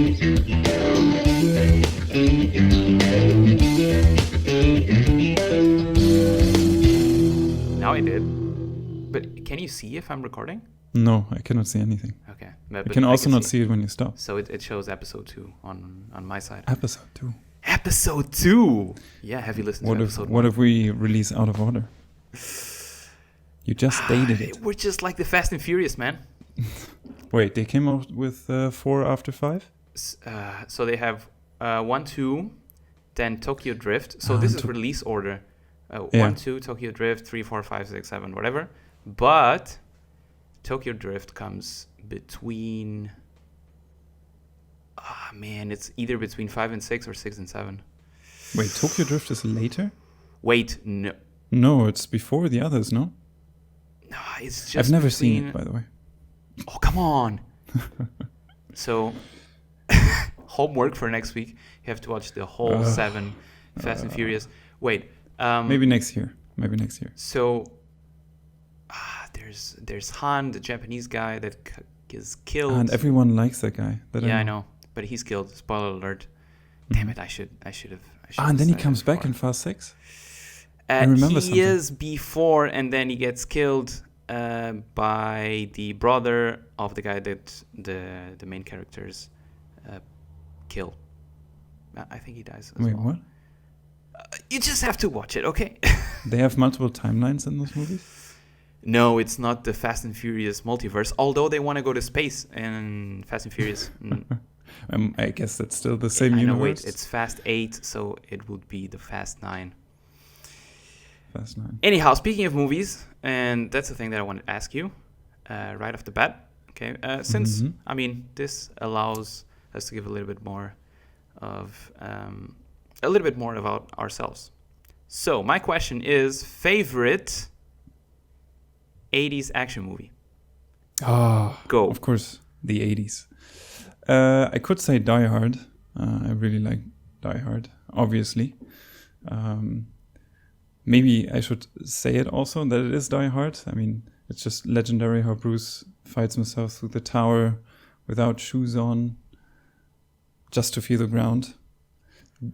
Now I did. But can you see if I'm recording? No, I cannot see anything. Okay. I can also not see it when you stop. So it shows episode 2 on my side. Episode 2. Episode 2! Yeah, have you listened to episode 1? What if we release out of order? You just stated it. We're just like the Fast and Furious, man. Wait, they came out with 4 after 5? So they have 1, 2, then Tokyo Drift. So this is release order. 1, 2, Tokyo Drift, 3, 4, 5, 6, 7, whatever. But Tokyo Drift comes between... it's either between 5 and 6 or 6 and 7. Wait, Tokyo Drift is later? Wait, no. No, it's before the others, no? No, it's just I've never seen it, by the way. Oh, come on. So, homework for next week. You have to watch the whole 7 Fast and Furious. Wait. Maybe next year. So, there's Han, the Japanese guy that is killed. And everyone likes that guy. I know. But he's killed. Spoiler alert. Damn it, I should have. And then he comes back in Fast 6? I remember something. He is before, and then he gets killed by the brother of the guy that the main characters kill. I think he dies as well. Wait, what? You just have to watch it, okay? They have multiple timelines in those movies? No, it's not the Fast and Furious multiverse, although they want to go to space in Fast and Furious. I guess that's still the same universe. Wait, it's Fast 8, so it would be the Fast 9. Fast 9. Anyhow, speaking of movies, and that's the thing that I wanted to ask you right off the bat. Okay, since this allows us to give a little bit more about ourselves. So my question is, favorite 80s action movie? Go. Of course, the 80s. I could say Die Hard. I really like Die Hard, obviously. Maybe I should say it also that it is Die Hard. I mean, it's just legendary how Bruce fights himself through the tower without shoes on, just to feel the ground.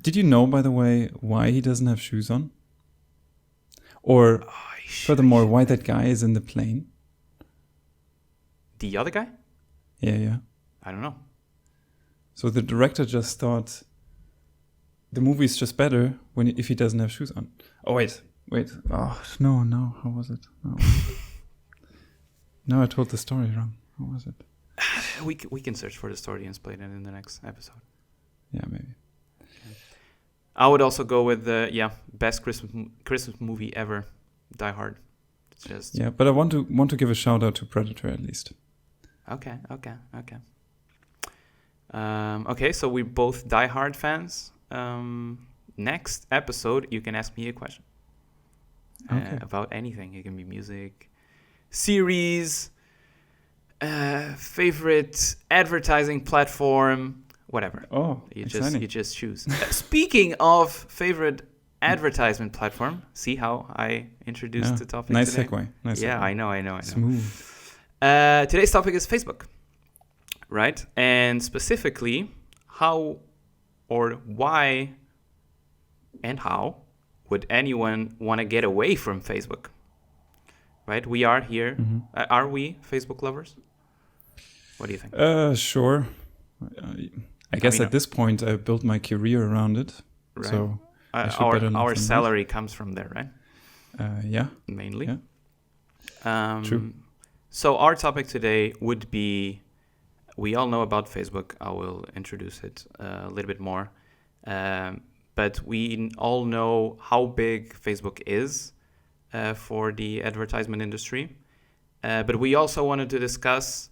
Did you know, by the way, why he doesn't have shoes on? Or, furthermore, why that guy is in the plane? The other guy? Yeah. I don't know. So the director just thought the movie's just better if he doesn't have shoes on. Oh, wait. Oh, no. How was it? No. No, I told the story wrong. How was it? We can search for the story and explain it in the next episode. Yeah, maybe. Okay. I would also go with the best Christmas movie ever, Die Hard. It's just but I want to give a shout out to Predator at least. Okay. Okay, so we're both Die Hard fans. Next episode, you can ask me a question about anything. It can be music, series, favorite advertising platform, whatever. Oh, you just choose. Speaking of favorite advertisement platform, see how I introduced the topic nice today? Segue. Nice segue. I know. Smooth. Today's topic is Facebook, right? And specifically, how or why and how would anyone want to get away from Facebook? Right? We are here. Mm-hmm. Are we Facebook lovers? What do you think? Sure. I guess at this point I built my career around it. Right. So our salary comes from there, right? Yeah. Mainly. Yeah. True. So our topic today would be, we all know about Facebook. I will introduce it a little bit more. But we all know how big Facebook is for the advertisement industry. But we also wanted to discuss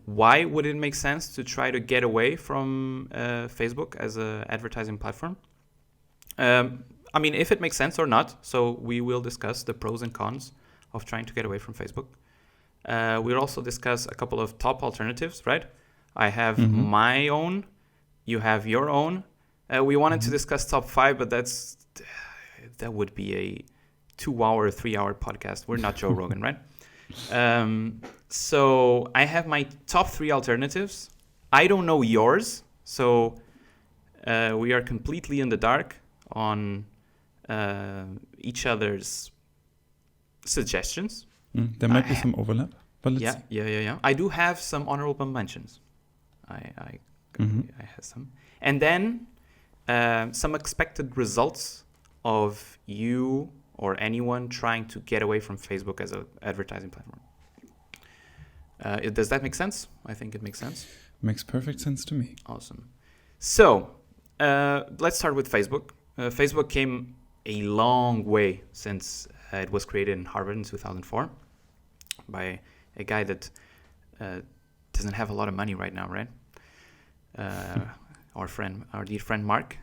why would it make sense to try to get away from Facebook as an advertising platform. If it makes sense or not. So we will discuss the pros and cons of trying to get away from Facebook. We'll also discuss a couple of top alternatives, right? I have my own, you have your own. We wanted to discuss top 5, but that would be a 2-hour, 3-hour podcast. We're not Joe Rogan, right? So I have my top 3 alternatives. I don't know yours, so we are completely in the dark on each other's suggestions. There might be some overlap, but let's see. Yeah. I do have some honorable mentions. I have some. And then some expected results of you or anyone trying to get away from Facebook as an advertising platform. Does that make sense? I think it makes sense. Makes perfect sense to me. Awesome. So let's start with Facebook. Facebook came a long way since it was created in Harvard in 2004 by a guy that doesn't have a lot of money right now, right? Our dear friend Mark.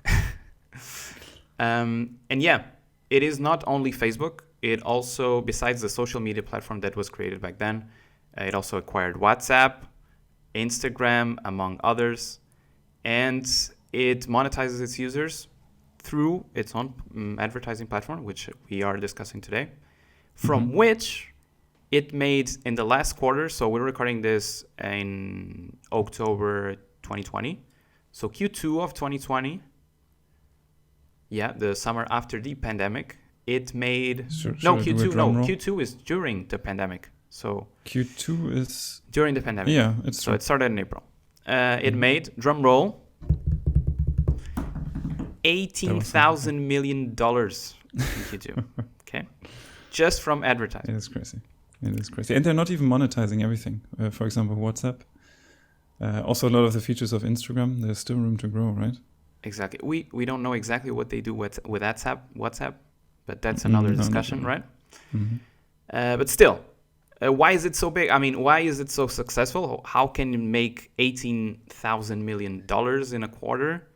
And yeah, it is not only Facebook. It also, besides the social media platform that was created back then, it also acquired WhatsApp, Instagram, among others, and it monetizes its users through its own advertising platform, which we are discussing today, from which it made in the last quarter, so we're recording this in October 2020, so Q2 of 2020, the summer after the pandemic, it made... Q2 is during the pandemic. So Q2 is during the pandemic. Yeah, it's so it started in April. It made, drum roll, $18,000 million in Q2. Okay, just from advertising. It is crazy, and they're not even monetizing everything. For example, WhatsApp. Also, a lot of the features of Instagram. There's still room to grow, right? Exactly. We don't know exactly what they do with WhatsApp, but that's another discussion, right? But still. Why is it so big? I mean, why is it so successful? How can you make $18,000 million in a quarter?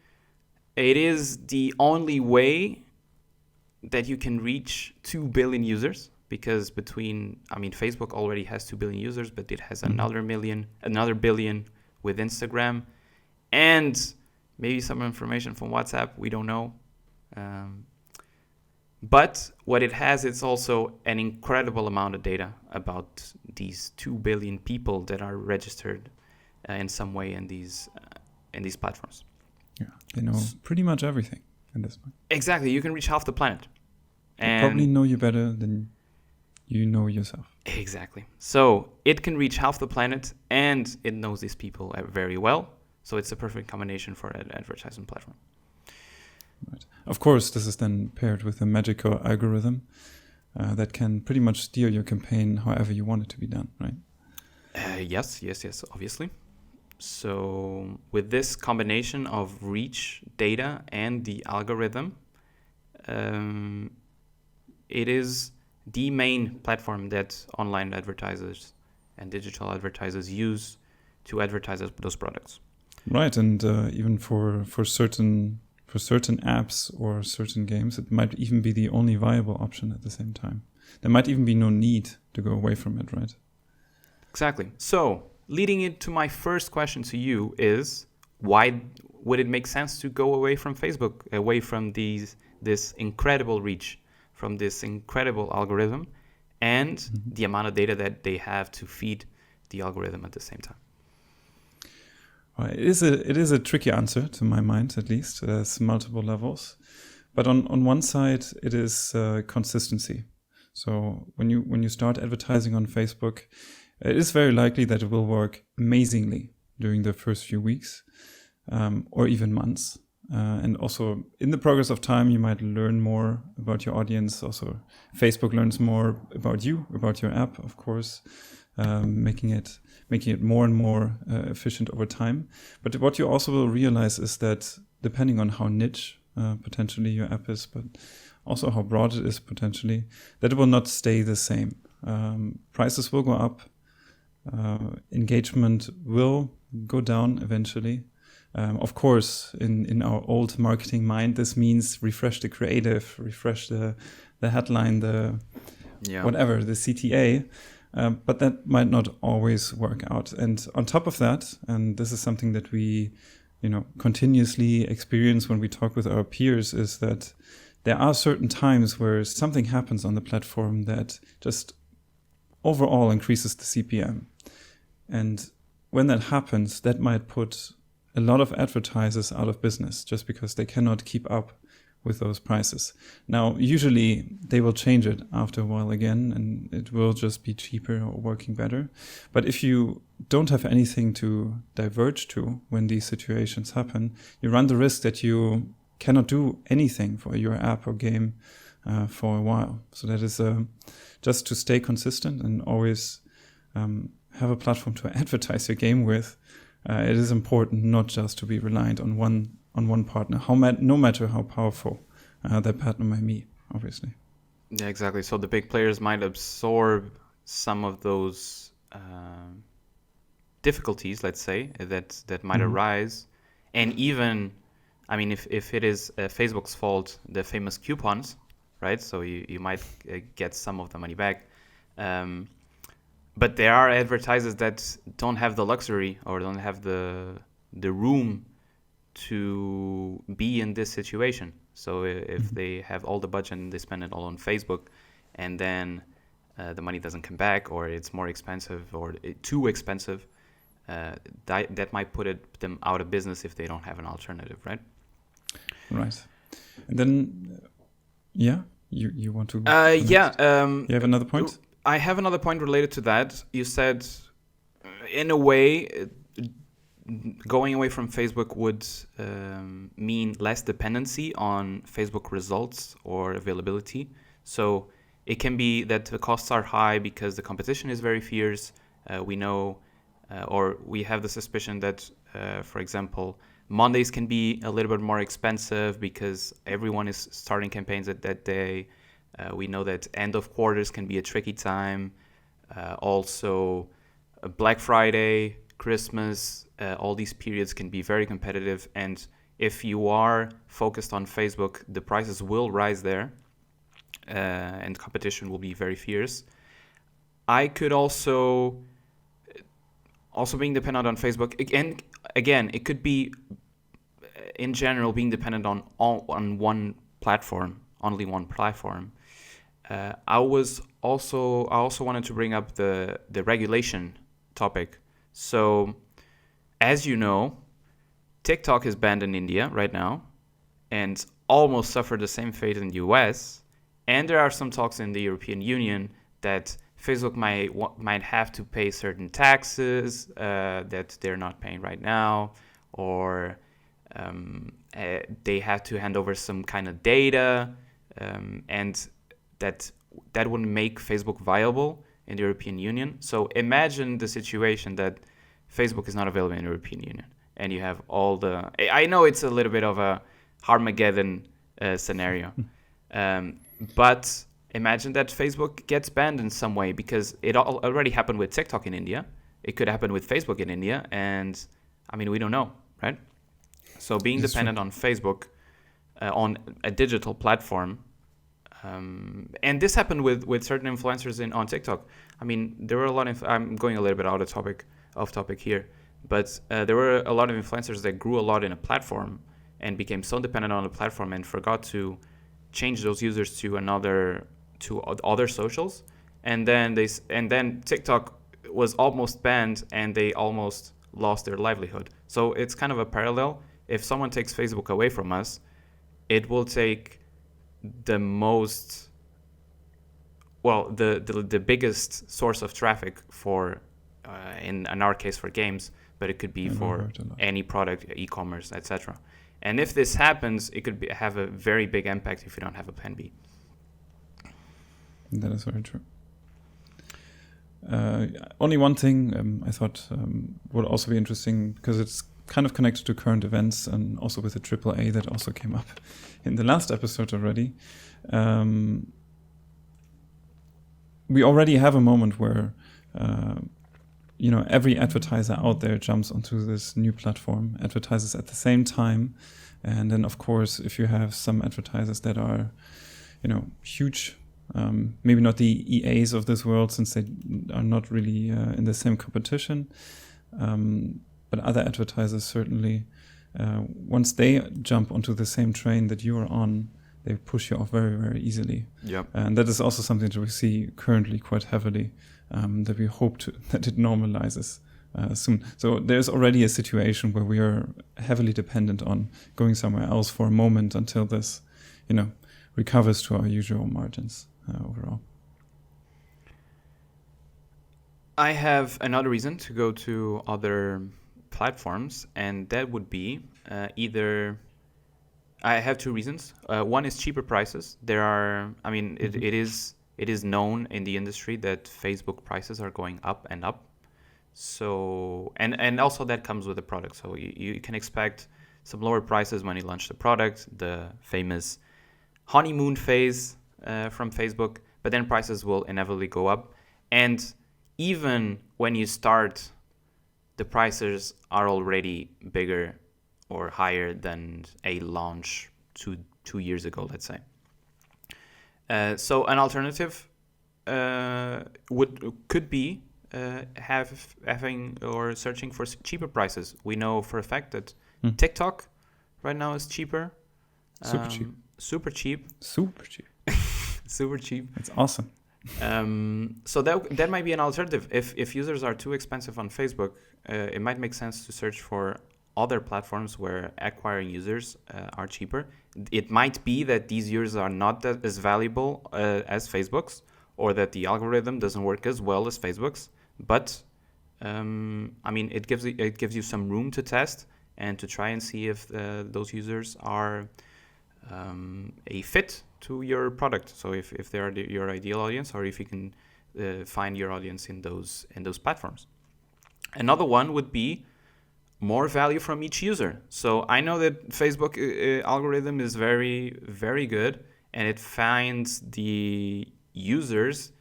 It is the only way that you can reach 2 billion users, because Facebook already has 2 billion users, but it has another billion with Instagram, and maybe some information from WhatsApp. We don't know. But what it has, it's also an incredible amount of data about these 2 billion people that are registered in some way in these platforms. Yeah, they know pretty much everything at this point. Exactly, you can reach half the planet. They probably know you better than you know yourself. Exactly. So it can reach half the planet, and it knows these people very well. So it's a perfect combination for an advertising platform. Right. Of course, this is then paired with a magical algorithm that can pretty much steer your campaign however you want it to be done, right? Yes, obviously. So with this combination of reach, data, and the algorithm, it is the main platform that online advertisers and digital advertisers use to advertise those products. Right, and even for certain apps or certain games, it might even be the only viable option at the same time. There might even be no need to go away from it, right? Exactly. So, leading into my first question to you is, why would it make sense to go away from Facebook, away from this incredible reach, from this incredible algorithm, and the amount of data that they have to feed the algorithm at the same time? It is a tricky answer, to my mind, at least. There's multiple levels, but on one side, it is consistency. So when you start advertising on Facebook, it is very likely that it will work amazingly during the first few weeks, or even months. And also, in the progress of time, you might learn more about your audience. Also, Facebook learns more about you, about your app, of course, making it more and more efficient over time. But what you also will realize is that depending on how niche potentially your app is, but also how broad it is potentially, that it will not stay the same. Prices will go up. Engagement will go down eventually. Of course, in our old marketing mind, this means refresh the creative, refresh the headline, whatever, the CTA. But that might not always work out. And on top of that, and this is something that we, continuously experience when we talk with our peers, is that there are certain times where something happens on the platform that just overall increases the CPM. And when that happens, that might put a lot of advertisers out of business just because they cannot keep up with those prices. Now, usually they will change it after a while again, and it will just be cheaper or working better. But if you don't have anything to diverge to when these situations happen, you run the risk that you cannot do anything for your app or game for a while. So that is just to stay consistent and always have a platform to advertise your game with. It is important not just to be reliant on one partner, no matter how powerful that partner might be, obviously. Yeah, exactly. So the big players might absorb some of those difficulties, let's say, that might arise. And even, I mean, if it is Facebook's fault, the famous coupons, right? So you might get some of the money back. But there are advertisers that don't have the luxury or don't have the room to be in this situation. So if they have all the budget and they spend it all on Facebook, and then the money doesn't come back, or it's more expensive or too expensive, that might put them out of business if they don't have an alternative, right? Right. And then, you want to? You have another point? I have another point related to that. You said, in a way, going away from Facebook would mean less dependency on Facebook results or availability. So it can be that the costs are high because the competition is very fierce. We know, or we have the suspicion that, for example, Mondays can be a little bit more expensive because everyone is starting campaigns at that day. We know that end of quarters can be a tricky time. Also, Black Friday, Christmas, all these periods can be very competitive. And if you are focused on Facebook, the prices will rise there and competition will be very fierce. I could also being dependent on Facebook. Again, it could be, in general, being dependent on one platform, only one platform. I also wanted to bring up the regulation topic. So, as you know, TikTok is banned in India right now and almost suffered the same fate in the US. And there are some talks in the European Union that Facebook might have to pay certain taxes that they're not paying right now, or they have to hand over some kind of data, and that wouldn't make Facebook viable in the European Union. So imagine the situation that Facebook is not available in the European Union, and you have all the... I know it's a little bit of a Armageddon scenario, but imagine that Facebook gets banned in some way, because it already happened with TikTok in India. It could happen with Facebook in India, and I mean, we don't know, right? So being dependent on Facebook, on a digital platform, and this happened with certain influencers on TikTok. I mean, there were a lot of... I'm going a little bit off topic here, but there were a lot of influencers that grew a lot in a platform and became so dependent on the platform and forgot to change those users to other socials, and then TikTok was almost banned and they almost lost their livelihood. So it's kind of a parallel. If someone takes Facebook away from us, it will take the biggest source of traffic for in our case for games, but it could be for any product, e-commerce, etc. And if this happens, it could have a very big impact if you don't have a plan B. That is very true. Only one thing I thought would also be interesting, because it's kind of connected to current events and also with the AAA that also came up in the last episode already. We already have a moment where every advertiser out there jumps onto this new platform, advertises at the same time. And then, of course, if you have some advertisers that are, huge, maybe not the EAs of this world, since they are not really in the same competition, but other advertisers certainly, once they jump onto the same train that you are on, they push you off very, very easily. Yep. And that is also something that we see currently quite heavily, that we hope that it normalizes soon. So there's already a situation where we are heavily dependent on going somewhere else for a moment until this, recovers to our usual margins overall. I have another reason to go to other platforms, and that would be either. I have two reasons. One is cheaper prices. It is known in the industry that Facebook prices are going up and up. So and also that comes with the product. So you can expect some lower prices when you launch the product, the famous honeymoon phase from Facebook. But then prices will inevitably go up, and even when you start, the prices are already bigger or higher than a launch 2 years ago, let's say. So an alternative could be having or searching for cheaper prices. We know for a fact that TikTok right now is cheaper. Super cheap. Super cheap. Super cheap. Super cheap. It's awesome. So that might be an alternative. If users are too expensive on Facebook, it might make sense to search for other platforms where acquiring users are cheaper. It might be that these users are not as valuable as Facebook's, or that the algorithm doesn't work as well as Facebook's. But it gives you some room to test and to try and see if those users are a fit to your product. So if they are your ideal audience, or if you can find your audience in those platforms. Another one would be more value from each user. So I know that Facebook algorithm is very, very good, and it finds the users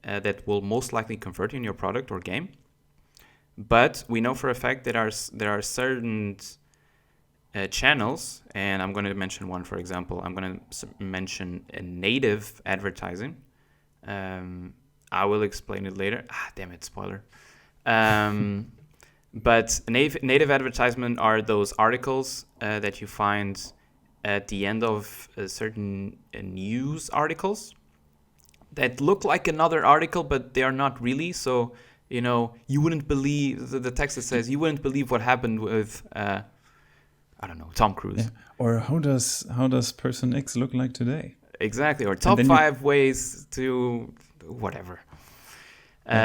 that will most likely convert in your product or game. But we know for a fact that there are certain channels, and I'm going to mention one, for example. I'm going to mention native advertising. I will explain it later. Damn it, spoiler. But native advertisement are those articles that you find at the end of certain news articles that look like another article, but they are not really. So, you wouldn't believe the text that says, you wouldn't believe what happened with, Tom Cruise. Yeah. Or how does person X look like today? Exactly. Or top 5 ways to whatever.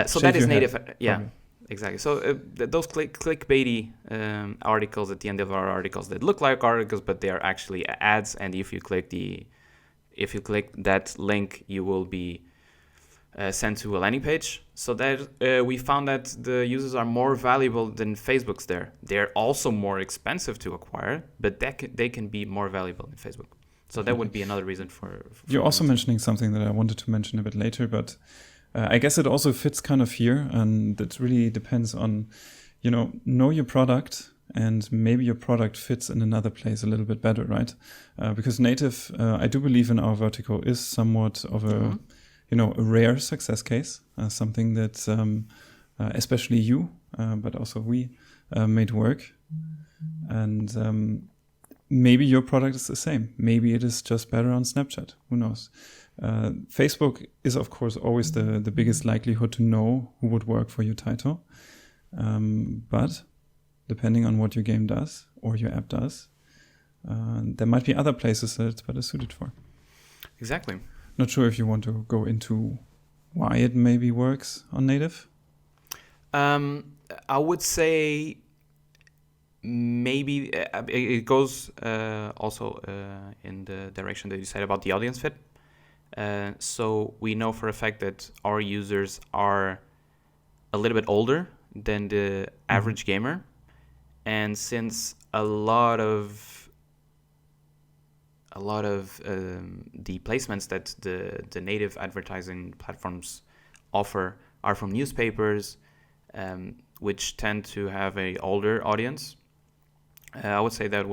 So that is native. Yeah. Exactly. So those clickbaity articles at the end of our articles that look like articles, but they are actually ads. And if you click that link, you will be sent to a landing page. So that we found that the users are more valuable than Facebook's there. They're also more expensive to acquire, but they can be more valuable than Facebook. So that would be another reason for You're also mentioning something that I wanted to mention a bit later, but I guess it also fits kind of here, and it really depends on, know your product, and maybe your product fits in another place a little bit better, right? Because native, I do believe in our vertical, is somewhat of a, a rare success case, something that especially you, but also we made work. And maybe your product is the same. Maybe it is just better on Snapchat. Who knows? Facebook is, of course, always the biggest likelihood to know who would work for your title. But depending on what your game does or your app does, there might be other places that it's better suited for. Exactly. Not sure if you want to go into why it maybe works on native. I would say maybe it goes also in the direction that you said about the audience fit. So we know for a fact that our users are a little bit older than the average gamer, and since a lot of the placements that the native advertising platforms offer are from newspapers, which tend to have a older audience. I would say that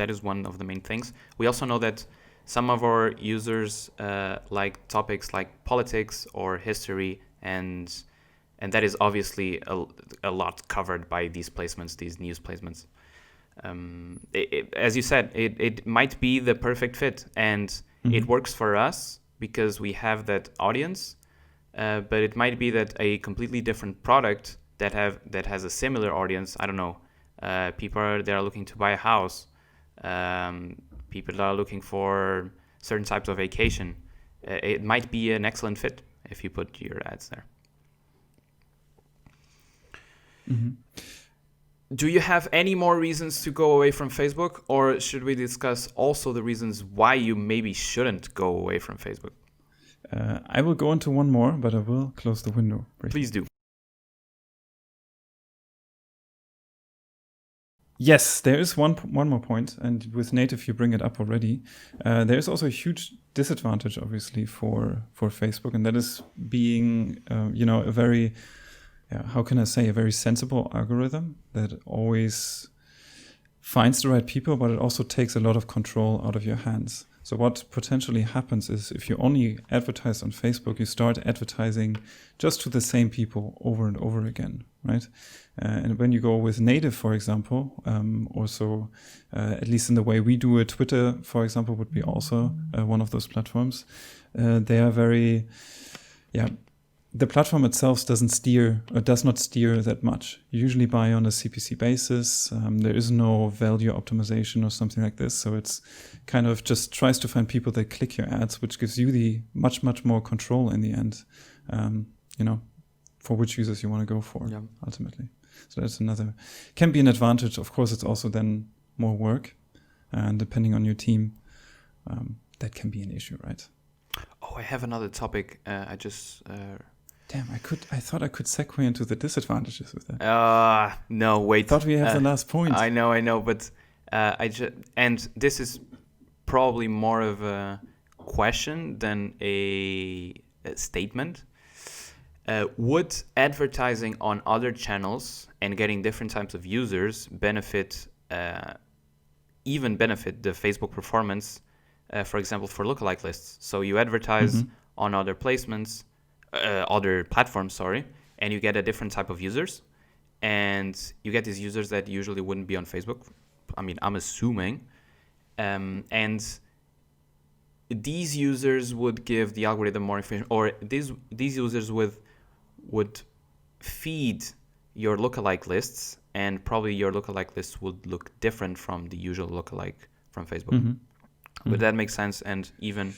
is one of the main things. We also know that some of our users like topics like politics or history, and that is obviously a lot covered by these placements, these news placements. As you said, it might be the perfect fit, and it works for us because we have that audience, but it might be that a completely different product that has a similar audience. I don't know, people that are looking to buy a house, people that are looking for certain types of vacation. It might be an excellent fit if you put your ads there. Mm-hmm. Do you have any more reasons to go away from Facebook, or should we discuss also the reasons why you maybe shouldn't go away from Facebook? I will go into one more, but I will close the window briefly. Please do. Yes, there is one more point, and with native you bring it up already. There is also a huge disadvantage, obviously, for Facebook, and that is being, a very, how can I say, a very sensible algorithm that always finds the right people, but it also takes a lot of control out of your hands. So what potentially happens is if you only advertise on Facebook, you start advertising just to the same people over and over again, right? And when you go with native, for example, also, at least in the way we do it, Twitter, for example, would be also one of those platforms. They are very, the platform itself does not steer that much. You usually buy on a CPC basis. There is no value optimization or something like this. So it's kind of just tries to find people that click your ads, which gives you the much, much more control in the end, for which users you want to go for ultimately. So that's can be an advantage. Of course, it's also then more work, and depending on your team, that can be an issue, right? Oh, I have another topic. Damn, I thought I could segue into the disadvantages with that. No, wait. I thought we have the last point. I know, but and this is probably more of a question than a statement. Would advertising on other channels and getting different types of users benefit the Facebook performance, for example, for lookalike lists? So you advertise on other placements, other platforms, and you get a different type of users, and you get these users that usually wouldn't be on Facebook. I mean, I'm assuming, and these users would give the algorithm more information, or these users would feed your lookalike lists, and probably your lookalike lists would look different from the usual lookalike from Facebook. Would that make sense and even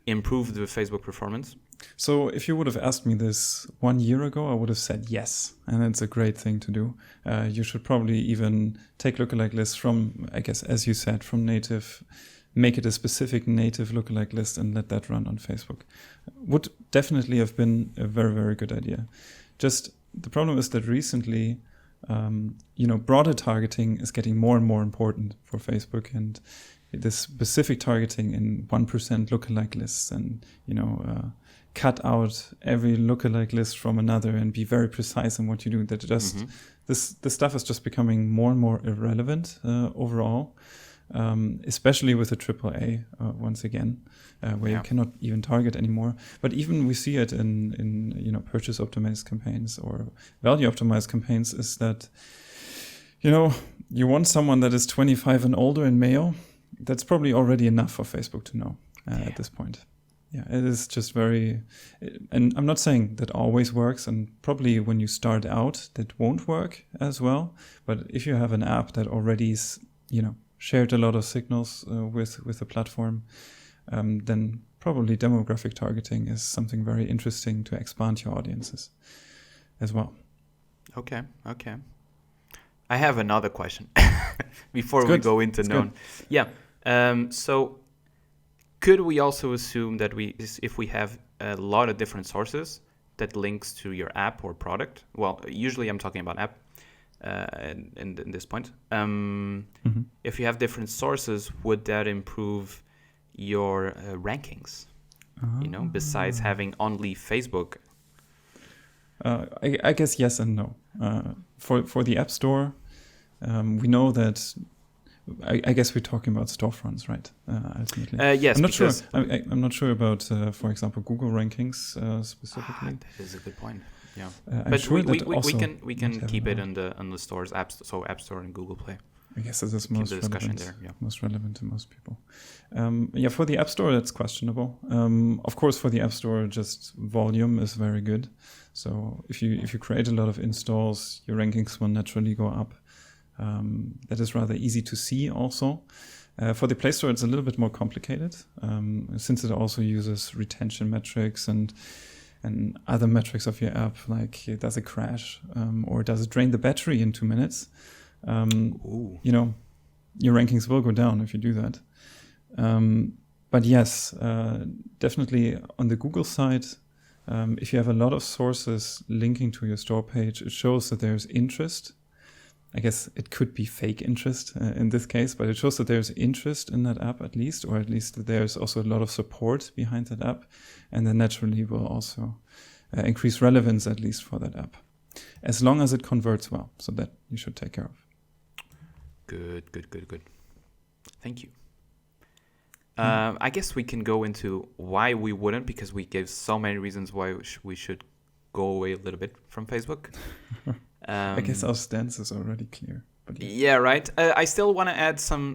improve the Facebook performance? So if you would have asked me this 1 year ago, I would have said yes, and it's a great thing to do. You should probably even take lookalike lists from, I guess, as you said, from native, make it a specific native lookalike list and let that run on Facebook. Would definitely have been a very, very good idea. Just the problem is that recently, broader targeting is getting more and more important for Facebook, and this specific targeting in 1% lookalike lists, and cut out every lookalike list from another and be very precise in what you do. That just this stuff is just becoming more and more irrelevant overall, especially with the AAA once again, where you cannot even target anymore. But even we see it in purchase optimized campaigns or value optimized campaigns, is that you want someone that is 25 and older in Mayo. That's probably already enough for Facebook to know at this point. Yeah, it is just very, and I'm not saying that always works, and probably when you start out that won't work as well. But if you have an app that already is, shared a lot of signals with the platform, then probably demographic targeting is something very interesting to expand your audiences as well. Okay. I have another question before we go into known. Yeah. So could we also assume that if we have a lot of different sources that links to your app or product? Well, usually I'm talking about app in this point. If you have different sources, would that improve your rankings? Besides having only Facebook. I guess yes and no. For the App Store, we know that. I guess we're talking about storefronts, right? Ultimately, yes. I'm not sure. I'm not sure about, for example, Google rankings specifically. That is a good point. Yeah, but sure we can keep it on the stores, App Store and Google Play. I guess this is keep most the discussion relevant. there. Yeah. Most relevant to most people. For the App Store, that's questionable. Of course, for the App Store, just volume is very good. So if you create a lot of installs, your rankings will naturally go up. That is rather easy to see also. For the Play Store, it's a little bit more complicated, since it also uses retention metrics and other metrics of your app, like does it crash or does it drain the battery in 2 minutes? Your rankings will go down if you do that. But yes, definitely on the Google side, if you have a lot of sources linking to your store page, it shows that there's interest. I guess it could be fake interest in this case, but it shows that there's interest in that app at least, or at least that there's also a lot of support behind that app. And then naturally will also increase relevance at least for that app, as long as it converts well. So that you should take care of. Good. Thank you. I guess we can go into why we wouldn't, because we gave so many reasons why we should go away a little bit from Facebook. I guess our stance is already clear. But yeah, right. I still want to add some.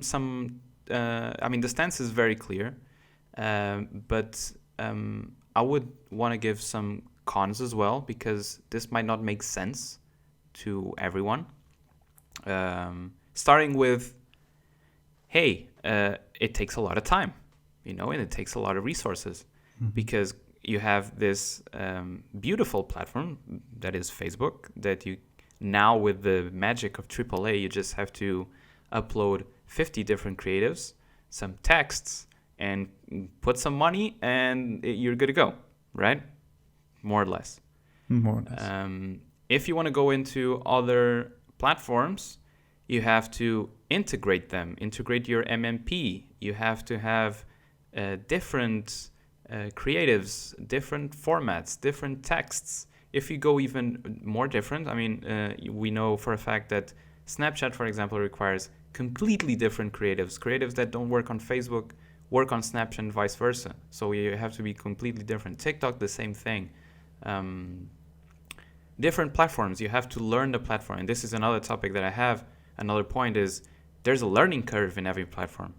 The stance is very clear, but I would want to give some cons as well, because this might not make sense to everyone. Starting with, hey, it takes a lot of time, and it takes a lot of resources, because you have this beautiful platform that is Facebook that you now, with the magic of AAA, you just have to upload 50 different creatives, some texts, and put some money, and you're good to go, right? More or less. More or less. If you want to go into other platforms, you have to integrate them, integrate your MMP. You have to have different creatives, different formats, different texts. If you go even more different, we know for a fact that Snapchat, for example, requires completely different creatives that don't work on Facebook, work on Snapchat and vice versa. So you have to be completely different. TikTok, the same thing. Different platforms, you have to learn the platform. And this is another topic that I have. Another point is there's a learning curve in every platform.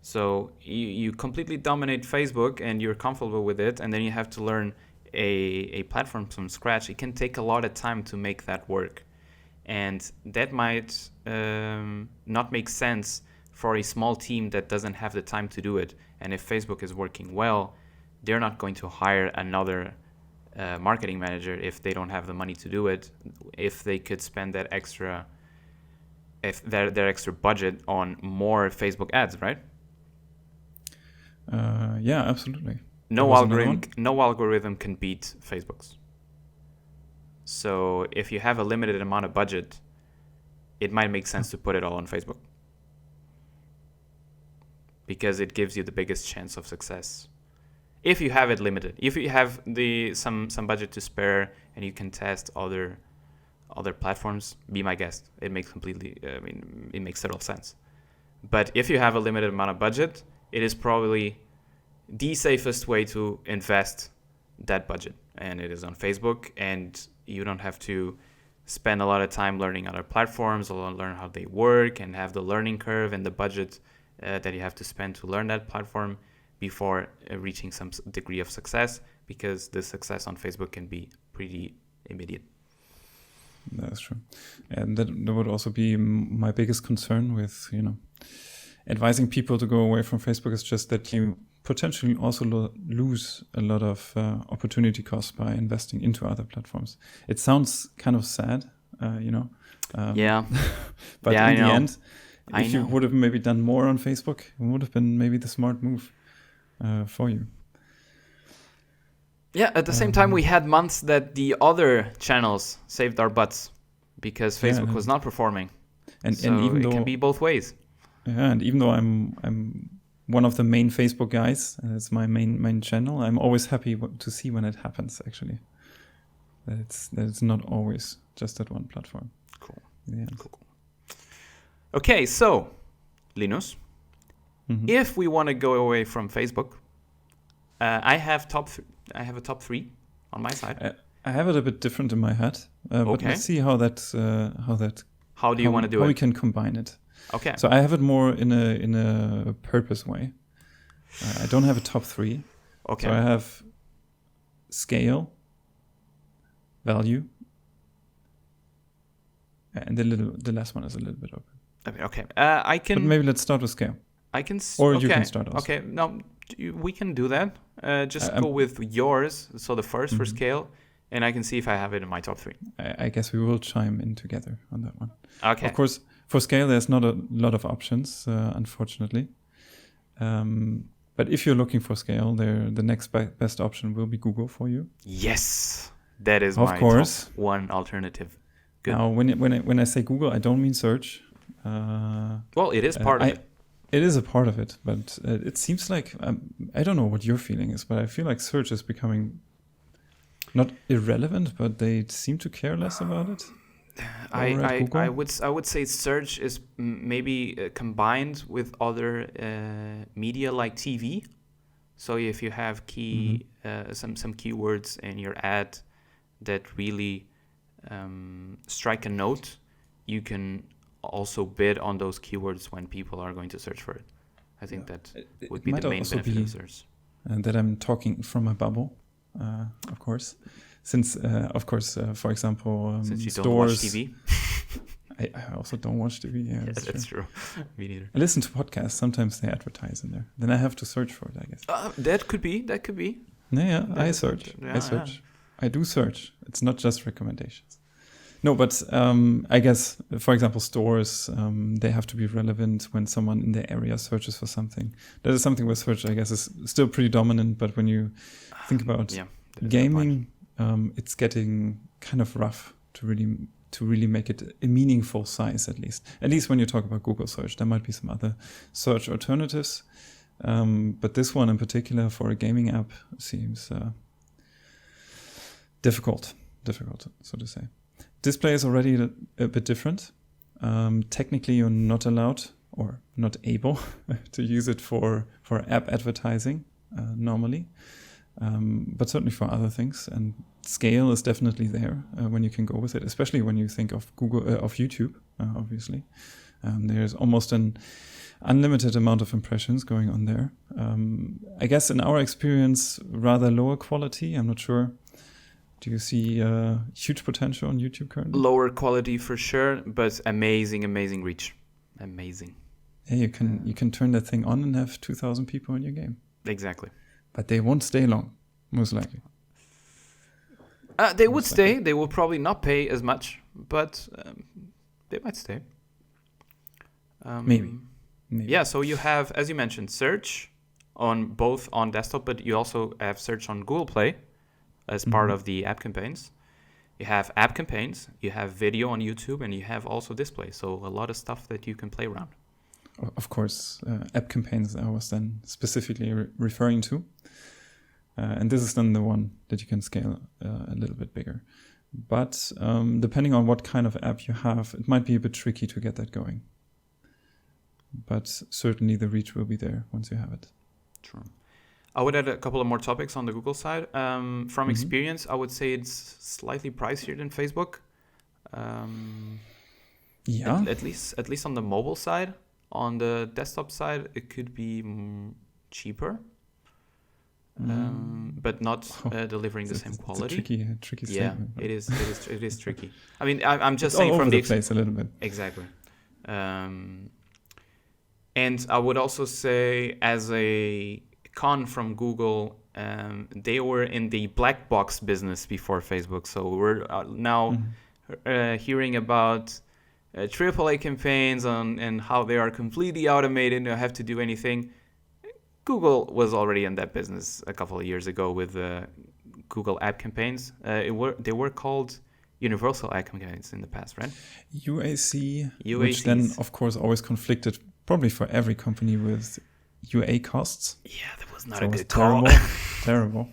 So you completely dominate Facebook and you're comfortable with it, and then you have to learn a platform from scratch. It can take a lot of time to make that work. And that might not make sense for a small team that doesn't have the time to do it. And if Facebook is working well, they're not going to hire another marketing manager if they don't have the money to do it, if they could spend that extra, if their extra budget on more Facebook ads, right? Yeah, absolutely. No algorithm can beat Facebook's. So if you have a limited amount of budget, it might make sense to put it all on Facebook, because it gives you the biggest chance of success. If you have it limited, if you have some budget to spare and you can test other platforms, be my guest. It makes it makes total sense. But if you have a limited amount of budget, it is probably the safest way to invest that budget, and it is on Facebook, and you don't have to spend a lot of time learning other platforms or learn how they work and have the learning curve and the budget that you have to spend to learn that platform before reaching some degree of success, because the success on Facebook can be pretty immediate. That's true. And that would also be my biggest concern with, advising people to go away from Facebook, is just that you potentially also lose a lot of opportunity costs by investing into other platforms. It sounds kind of sad, Yeah. But yeah, in the end, if you would have maybe done more on Facebook, it would have been maybe the smart move for you. Yeah, at the same time, we had months that the other channels saved our butts because Facebook was not performing. And so even though it can be both ways. Yeah, and even though I'm one of the main Facebook guys, and it's my main channel, I'm always happy to see when it happens, actually. That it's not always just at one platform. Cool. Yeah. Cool. Okay, so, Linus, if we want to go away from Facebook, I have a top 3 on my side. I have it a bit different in my head, but let's see how that How do you want to do how it? we can combine it. Okay. So I have it more in a purpose way. I don't have a top 3. Okay. So I have scale, value, and the last one is a little bit open. Okay. I can. But maybe let's start with scale. I can. Or okay. you can start also. Okay. No, we can do that. Just I'm- go with yours. So the first for Mhm. scale, and I can see if I have it in my top 3. I guess we will chime in together on that one. Okay. Of course, for scale, there's not a lot of options, unfortunately. But if you're looking for scale, the next best option will be Google for you. Yes, that is Of my course. top 1 alternative. Good. Now, when I say Google, I don't mean search. Well, it is part of it. It is a part of it, but it seems like I don't know what your feeling is, but I feel like search is becoming not irrelevant, but they seem to care less about it. I would say search is maybe combined with other media like TV. So if you have some keywords in your ad that really strike a note, you can also bid on those keywords when people are going to search for it. I think that would be the main benefit of search. That I'm talking from a bubble, of course. Since, of course, for example, Since you stores. don't watch TV. I also don't watch TV. Yeah, That's true. Me neither. I listen to podcasts. Sometimes they advertise in there. Then I have to search for it, I guess. That could be. Yeah, I search. I search. Yeah. I do search. It's not just recommendations. No, but I guess, for example, stores, they have to be relevant when someone in the area searches for something. That is something where search, I guess, is still pretty dominant. But when you think about gaming, it's getting kind of rough to really make it a meaningful size, at least when you talk about Google search. There might be some other search alternatives, but this one in particular for a gaming app seems difficult, so to say. Display is already a bit different. Technically, you're not allowed or not able to use it for app advertising normally. But certainly for other things, and scale is definitely there when you can go with it, especially when you think of of YouTube. Obviously, there's almost an unlimited amount of impressions going on there. I guess in our experience, rather lower quality. I'm not sure. Do you see huge potential on YouTube currently? Lower quality for sure, but amazing reach. Amazing. Yeah, you can turn that thing on and have 2,000 people in your game. Exactly. But they won't stay long, most likely. They would stay. They will probably not pay as much, but they might stay. Maybe. Yeah, so you have, as you mentioned, search both on desktop, but you also have search on Google Play as part of the app campaigns. You have app campaigns, you have video on YouTube, and you have also display. So a lot of stuff that you can play around. Of course, app campaigns I was then specifically referring to. And this is then the one that you can scale a little bit bigger. But depending on what kind of app you have, it might be a bit tricky to get that going. But certainly the reach will be there once you have it. True. I would add a couple of more topics on the Google side. From experience, I would say it's slightly pricier than Facebook. Yeah. At least on the mobile side. On the desktop side, it could be cheaper, but not delivering the same quality. It's a tricky statement. Yeah, it is tricky. I mean, I'm just saying all from over the place a little bit. Exactly. And I would also say, as a con from Google, they were in the black box business before Facebook. So we're now hearing about AAA campaigns and how they are completely automated, don't have to do anything. Google was already in that business a couple of years ago with Google App Campaigns. They were called Universal App Campaigns in the past, right? UAC, which then, of course, always conflicted probably for every company with UA costs. Yeah, that was not so a good terrible, call. terrible.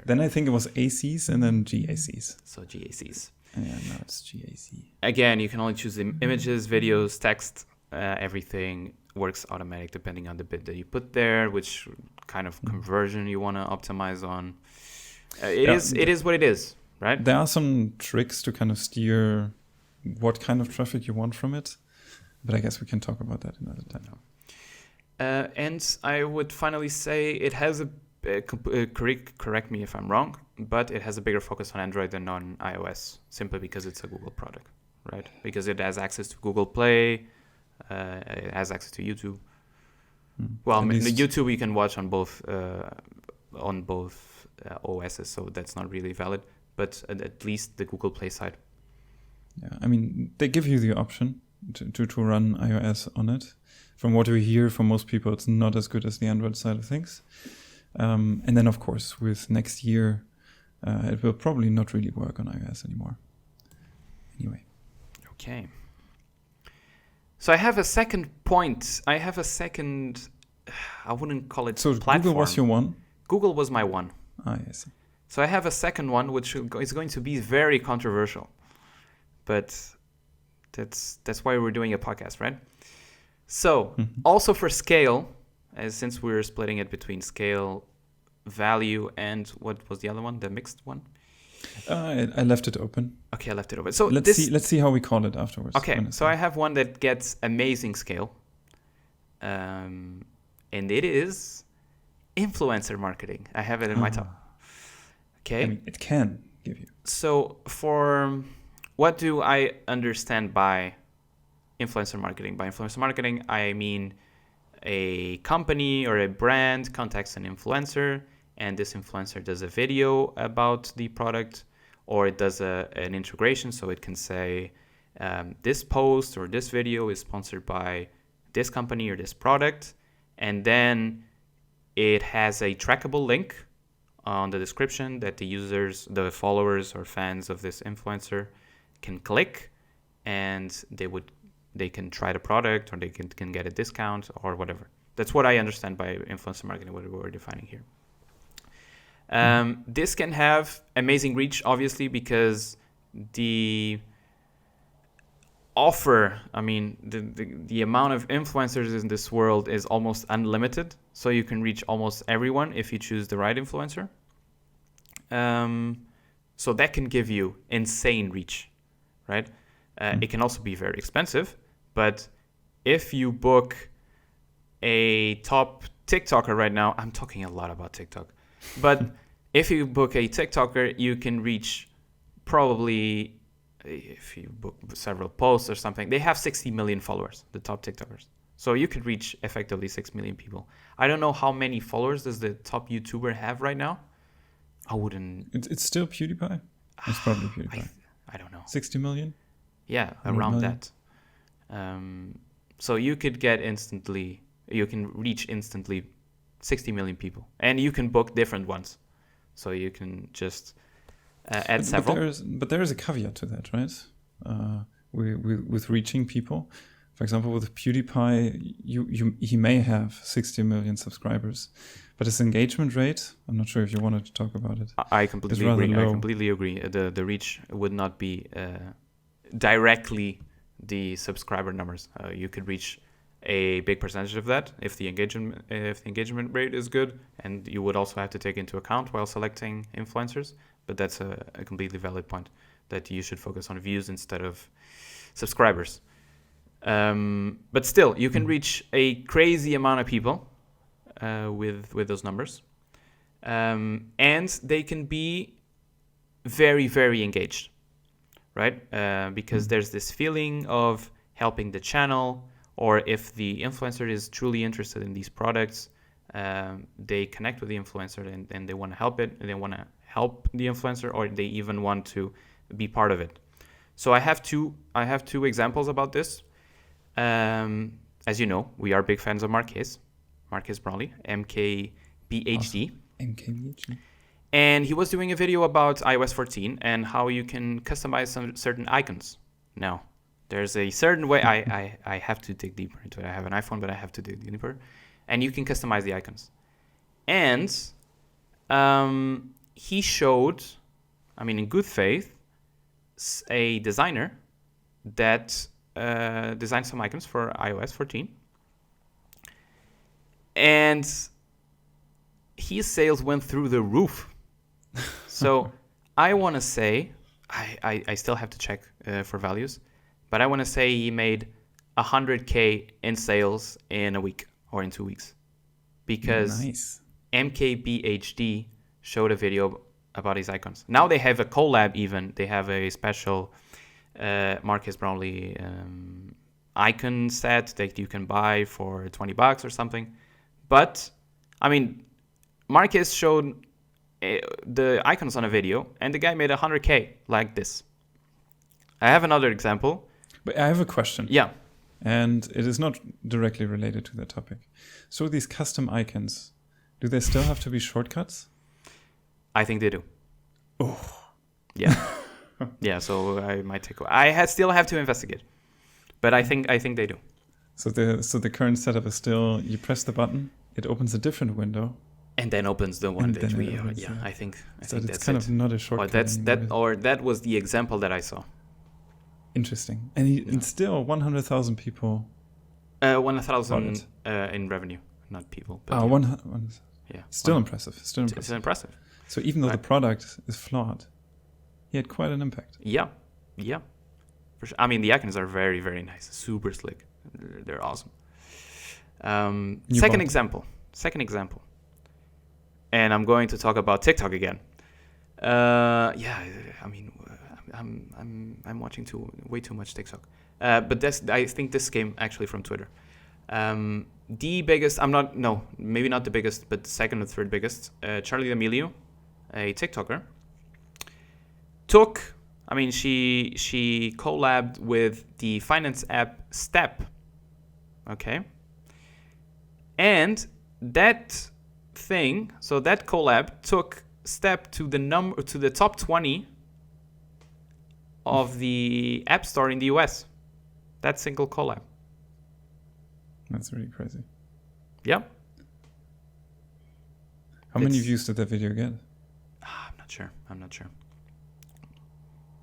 Then I think it was ACs and then GACs. So GACs. Yeah, now it's GAC. Again, you can only choose the images, videos, text, everything works automatic depending on the bit that you put there, which kind of conversion you want to optimize on. It is what it is, right? There are some tricks to kind of steer what kind of traffic you want from it. But I guess we can talk about that another time. And I would finally say it has correct me if I'm wrong, but it has a bigger focus on Android than on iOS, simply because it's a Google product, right? Because it has access to Google Play, it has access to YouTube. Well, the YouTube you can watch on both OSs, so that's not really valid. But at least the Google Play side. Yeah, I mean, they give you the option to run iOS on it. From what we hear from most people, it's not as good as the Android side of things. And then, of course, with next year, it will probably not really work on iOS anymore. Anyway. Okay. So I have a second point. I have a second, I wouldn't call it platform. Google was your one? Google was my one. I see. So I have a second one, which is going to be very controversial. But that's why we're doing a podcast, right? So also for scale, since we're splitting it between scale, value, and what was the other one, the mixed one? I left it open. Okay, I left it open. So let's see how we call it afterwards. Okay, so I have one that gets amazing scale, and it is influencer marketing. I have it in my top. Okay, I mean, it can give you. So for what do I understand by influencer marketing? By influencer marketing, I mean a company or a brand contacts an influencer, and this influencer does a video about the product, or it does an integration. So it can say this post or this video is sponsored by this company or this product, and then it has a trackable link on the description that the users, the followers or fans of this influencer can click, and they can try the product, or they can get a discount or whatever. That's what I understand by influencer marketing, what we're defining here. This can have amazing reach, obviously, because the offer, I mean, the amount of influencers in this world is almost unlimited. So you can reach almost everyone if you choose the right influencer. So that can give you insane reach, right? It can also be very expensive, but if you book a top TikToker right now, I'm talking a lot about TikTok, but if you book a TikToker, you can reach probably, if you book several posts or something, they have 60 million followers, the top TikTokers. So you could reach effectively 6 million people. I don't know how many followers does the top YouTuber have right now. I wouldn't. It's still PewDiePie. It's probably PewDiePie. I don't know. 60 million? Yeah, around that. So you could you can reach instantly 60 million people, and you can book different ones. So you can just add several. But there is a caveat to that, right? With reaching people. For example, with PewDiePie, he may have 60 million subscribers, but his engagement rate, I'm not sure if you wanted to talk about it. I completely agree. I completely agree. The reach would not be directly the subscriber numbers. You could reach a big percentage of that if the engagement rate is good, and you would also have to take into account while selecting influencers. But that's a completely valid point, that you should focus on views instead of subscribers. But still, you can reach a crazy amount of people with those numbers, and they can be very, very engaged, right? Because there's this feeling of helping the channel, or if the influencer is truly interested in these products, they connect with the influencer and they want to help it, and they want to help the influencer, or they even want to be part of it. So I have two examples about this. As you know, we are big fans of Marques Brownlee, MKBHD. Awesome. MKBHD. And he was doing a video about iOS 14 and how you can customize some certain icons. Now, there's a certain way, I have to dig deeper into it. I have an iPhone, but I have to dig deeper. And you can customize the icons. And he showed, in good faith, a designer that designed some icons for iOS 14. And his sales went through the roof. So I want to say, I still have to check for values. but I want to say he made 100K in sales in a week or in 2 weeks, because Nice. MKBHD showed a video about his icons. Now they have a collab even. They have a special Marcus Brownlee icon set that you can buy for $20 or something. But, I mean, Marcus showed the icons on a video, and the guy made 100K like this. I have another example. But I have a question. Yeah. And it is not directly related to the topic. So these custom icons, do they still have to be shortcuts? I think they do. Oh. Yeah. Yeah, so I might take... I still have to investigate. But I think they do. So the current setup is still, you press the button, it opens a different window. And then opens the one And that then we... it opens, yeah, yeah. I think So it's that's kind it. of not a shortcut anymore. That was the example that I saw. Interesting. And still 100,000 people. 1,000 in revenue, not people. But yeah. Still impressive. It's impressive. So even though the product is flawed, he had quite an impact. Yeah. For sure. I mean, the icons are very, very nice. Super slick. They're awesome. Second example. And I'm going to talk about TikTok again. I mean, I'm watching way too much TikTok. But I think this came actually from Twitter. The biggest, maybe not the biggest, but the second or third biggest, Charli D'Amelio, a TikToker, she collabed with the finance app Step. Okay. And that collab took Step to the top 20 of the App Store in the US. That single collab. That's really crazy. Yeah. How many views did that video get? I'm not sure.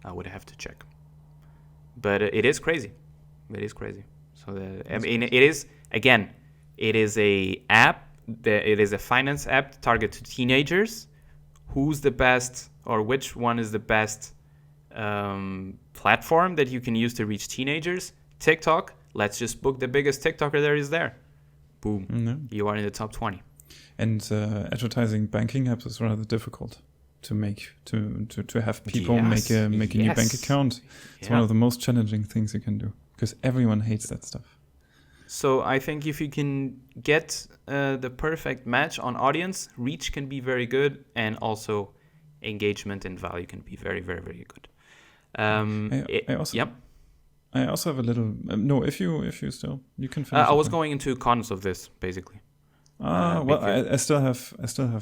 I would have to check. But it is crazy. So it is a app. It is a finance app targeted to teenagers. Who's the best, or which one is the best platform that you can use to reach teenagers? TikTok. Let's just book the biggest TikToker there is there. Boom. No. You are in the top 20. And advertising banking apps is rather difficult to make, to have people make a new bank account. It's one of the most challenging things you can do, because everyone hates that stuff. So I think if you can get the perfect match on audience, reach can be very good, and also engagement and value can be very, very, very good. I also have a little. If you still, you can finish. I was going into cons of this basically. I still have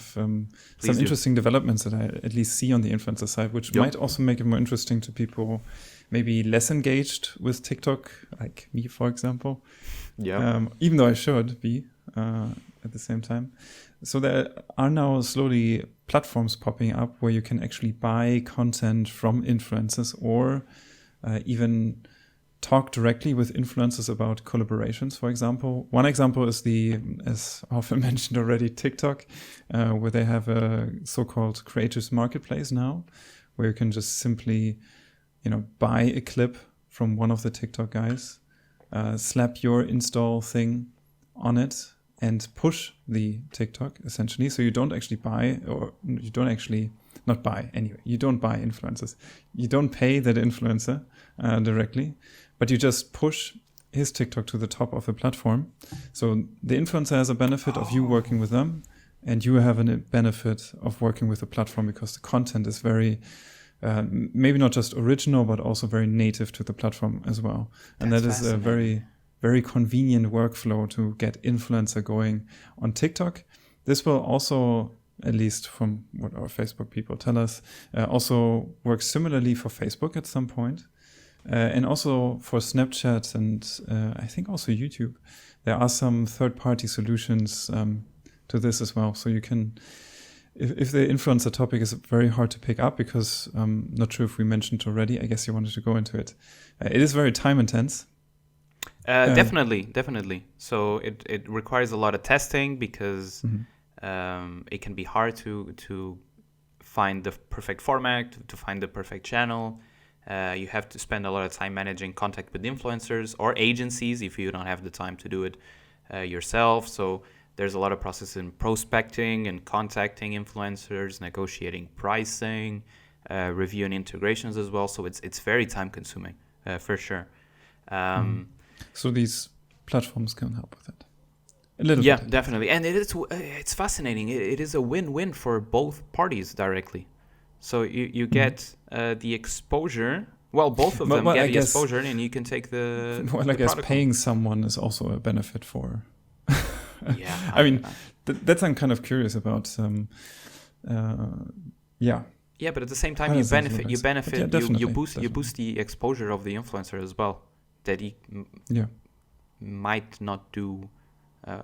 some interesting developments that I at least see on the influencer side, which might also make it more interesting to people maybe less engaged with TikTok, like me, for example. Yeah. Even though I should be at the same time. So there are now slowly platforms popping up where you can actually buy content from influencers, or even talk directly with influencers about collaborations, for example. One example is as often mentioned already, TikTok, where they have a so-called creators marketplace now, where you can just simply, buy a clip from one of the TikTok guys, slap your install thing on it, and push the TikTok essentially. So you don't actually buy, or you don't actually not buy anyway. You don't buy influencers. You don't pay that influencer directly, but you just push his TikTok to the top of the platform. So the influencer has a benefit of you working with them, and you have a benefit of working with the platform, because the content is very, maybe not just original, but also very native to the platform as well. And that is a very, very convenient workflow to get influencer going on TikTok. This will also, at least from what our Facebook people tell us, also work similarly for Facebook at some point. And also for Snapchat and I think also YouTube. There are some third-party solutions to this as well. So you can, if the influencer topic is very hard to pick up, because I'm not sure if we mentioned already, I guess you wanted to go into it. It is very time intense. Definitely. So it requires a lot of testing, because it can be hard to find the perfect format, to find the perfect channel, You have to spend a lot of time managing contact with influencers or agencies if you don't have the time to do it yourself. So there's a lot of process in prospecting and contacting influencers, negotiating pricing, reviewing integrations as well. So it's very time consuming for sure. So these platforms can help with that a little Yeah, bit. definitely. And it's fascinating. It is a win-win for both parties directly. So you get the exposure. Well, both of them Well, get I the guess- exposure, and you can take the. Well, I the guess product. paying someone is also a benefit for. Yeah, I mean, that's I'm kind of curious about. Yeah, yeah, but at the same time, How you does that benefit. look You like? benefit. But yeah, you definitely, boost. You definitely. boost the exposure of the influencer as well, that he yeah. might not do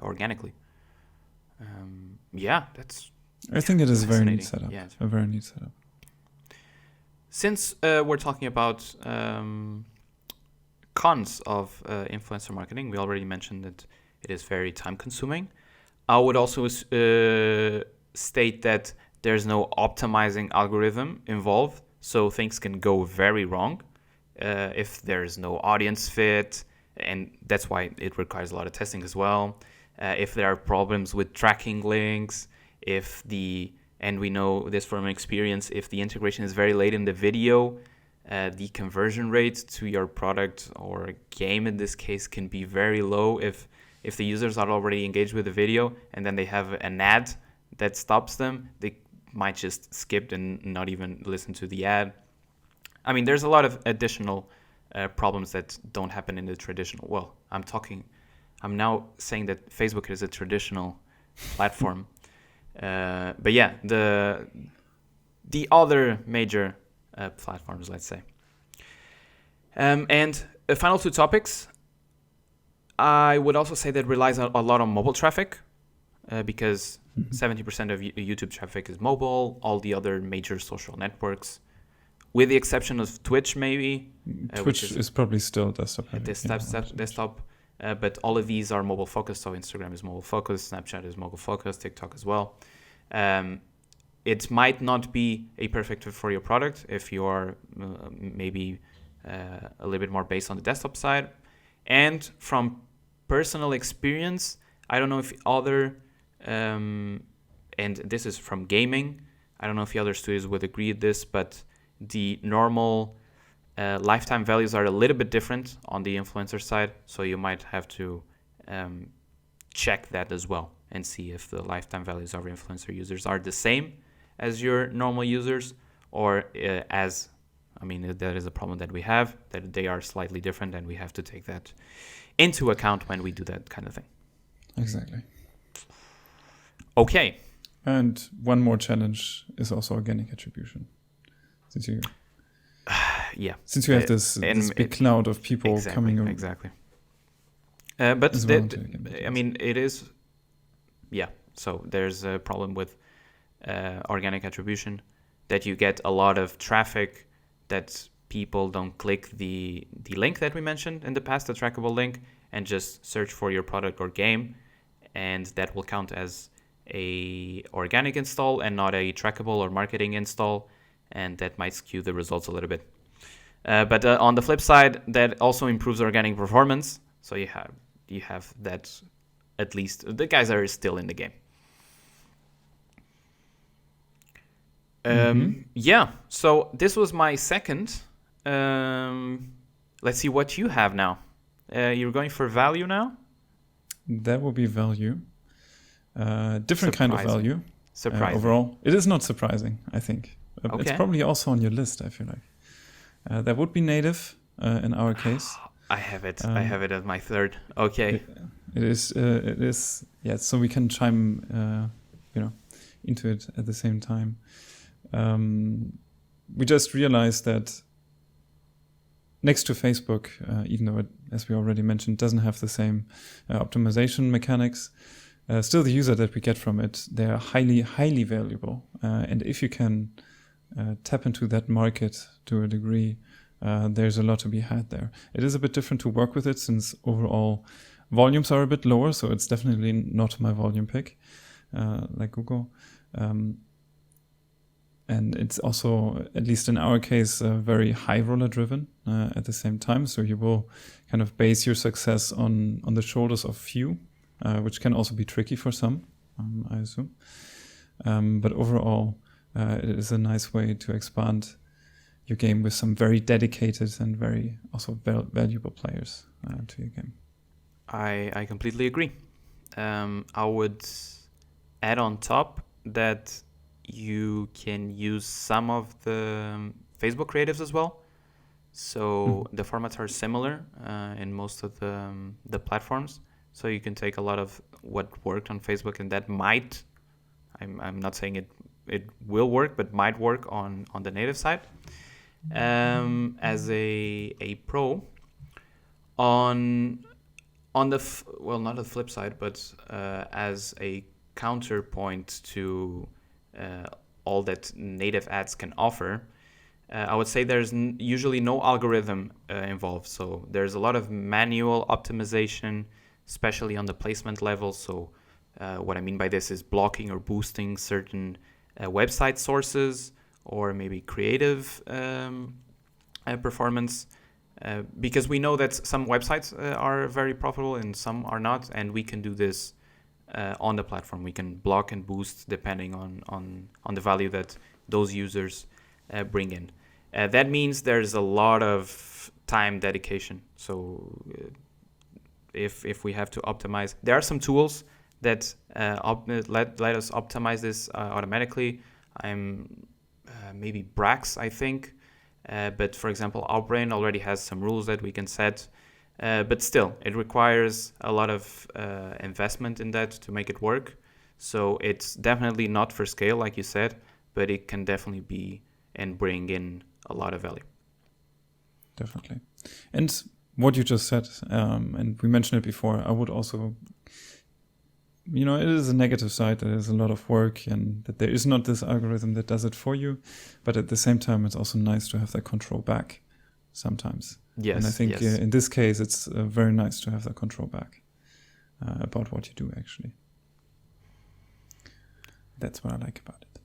organically. Yeah, that's. I think it is a very neat Fascinating. setup. Yeah, it's- A very neat setup. Since we're talking about cons of influencer marketing, we already mentioned that it is very time consuming. I would also state that there's no optimizing algorithm involved, so things can go very wrong if there's no audience fit, and that's why it requires a lot of testing as well. If there are problems with tracking links, and we know this from experience, if the integration is very late in the video, the conversion rate to your product or game in this case can be very low if the users are already engaged with the video and then they have an ad that stops them. They might just skip and not even listen to the ad. I mean, there's a lot of additional problems that don't happen in the traditional. Well, I'm now saying that Facebook is a traditional platform. But yeah, the other major platforms, let's say. And the final two topics, I would also say that relies a lot on mobile traffic because 70% of YouTube traffic is mobile, all the other major social networks, with the exception of Twitch maybe. Twitch is probably still desktop heavy. Desktop. But all of these are mobile focused. So Instagram is mobile focused, Snapchat is mobile focused, TikTok as well. It might not be a perfect fit for your product if you are maybe a little bit more based on the desktop side. And from personal experience, I don't know if other, and this is from gaming, I don't know if the other studios would agree with this, but the normal lifetime values are a little bit different on the influencer side, so you might have to check that as well and see if the lifetime values of influencer users are the same as your normal users, or that is a problem that we have, that they are slightly different, and we have to take that into account when we do that kind of thing. Exactly. Okay. And one more challenge is also organic attribution. Since you have this big cloud of people coming over. Exactly. But it is, so there's a problem with organic attribution, that you get a lot of traffic that people don't click the link that we mentioned in the past, the trackable link, and just search for your product or game, and that will count as a organic install and not a trackable or marketing install, and that might skew the results a little bit. But on the flip side, that also improves organic performance. So you have that, at least the guys are still in the game. Yeah, so this was my second. Let's see what you have now. You're going for value now? That will be value. Different kind of value. Surprising. Overall, it is not surprising, I think. Okay. It's probably also on your list, I feel like. That would be native in our case. I have it. I have it as my third. Okay. It is. Yeah. So we can chime, into it at the same time. We just realized that next to Facebook, even though it, as we already mentioned, doesn't have the same optimization mechanics, still the user that we get from it, they are highly, highly valuable. And if you can tap into that market to a degree, there's a lot to be had there. It is a bit different to work with it since overall volumes are a bit lower, so it's definitely not my volume pick, like Google. And it's also, at least in our case, very high roller driven at the same time. So you will kind of base your success on the shoulders of few, which can also be tricky for some, I assume. But overall, it is a nice way to expand your game with some very dedicated and very also valuable players to your game. I completely agree. I would add on top that you can use some of the Facebook creatives as well. So the formats are similar in most of the platforms. So you can take a lot of what worked on Facebook, and that might, I'm not saying it will work, but might work on the native side. As a pro, on the not the flip side, but as a counterpoint to all that native ads can offer, I would say there's usually no algorithm involved. So there's a lot of manual optimization, especially on the placement level. So what I mean by this is blocking or boosting certain website sources or maybe creative performance. Because we know that some websites are very profitable and some are not, and we can do this on the platform. We can block and boost depending on the value that those users bring in. That means there's a lot of time dedication. So if we have to optimize, there are some tools that let us optimize this automatically. Maybe Brax, I think. But for example, Outbrain already has some rules that we can set. But still, it requires a lot of investment in that to make it work. So it's definitely not for scale, like you said, but it can definitely be and bring in a lot of value. Definitely. And what you just said, and we mentioned it before, I would also, it is a negative side. There is a lot of work and that there is not this algorithm that does it for you. But at the same time, it's also nice to have that control back sometimes. Yes. And I think in this case, it's very nice to have that control back about what you do, actually. That's what I like about it.